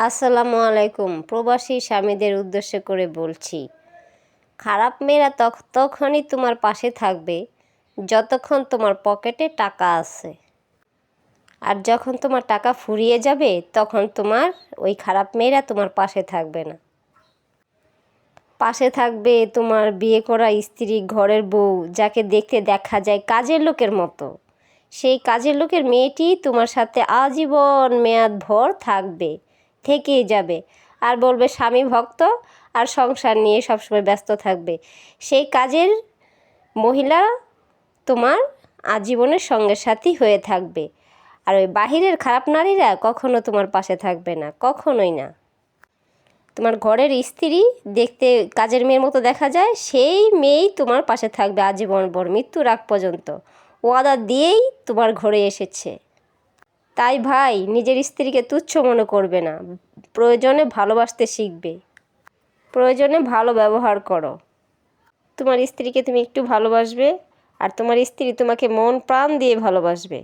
আসসালামু আলাইকুম। প্রবাসী স্বামীদের উদ্দেশ্য করে বলছি, খারাপ মেয়েরা ততক্ষণই তোমার পাশে থাকবে যতক্ষণ তোমার পকেটে টাকা আছে, আর যখন তোমার টাকা ফুরিয়ে যাবে তখন তোমার ওই খারাপ মেয়েরা তোমার পাশে থাকবে না। পাশে থাকবে তোমার বিয়ে করা স্ত্রী, ঘরের বউ, যাকে দেখতে দেখা যায় কাজের লোকের মতো। সেই কাজের লোকের মেয়েটি তোমার সাথে আজীবন মেয়াদভর থাকবে, থেকেই যাবে, আর বলবে স্বামী ভক্ত, আর সংসার নিয়ে সবসময় ব্যস্ত থাকবে। সেই কাজের মহিলা তোমার আজীবনের সঙ্গের সাথী হয়ে থাকবে, আর ওই বাহিরের খারাপ নারীরা কখনো তোমার পাশে থাকবে না, কখনোই না। তোমার ঘরের স্ত্রী দেখতে কাজের মেয়ের মতো দেখা যায়, সেই মেয়েই তোমার পাশে থাকবে আজীবনভর, মৃত্যুর আগ পর্যন্ত। ওয়াদা দিয়েই তোমার ঘরে এসেছে। তাই ভাই, নিজের স্ত্রীকে তুচ্ছ মনে করবে না, প্রয়োজনে ভালোবাসতে শিখবে, প্রয়োজনে ভালো ব্যবহার করো। তোমার স্ত্রীকে তুমি একটু ভালোবাসবে, আর তোমার স্ত্রী তোমাকে মন প্রাণ দিয়ে ভালোবাসবে।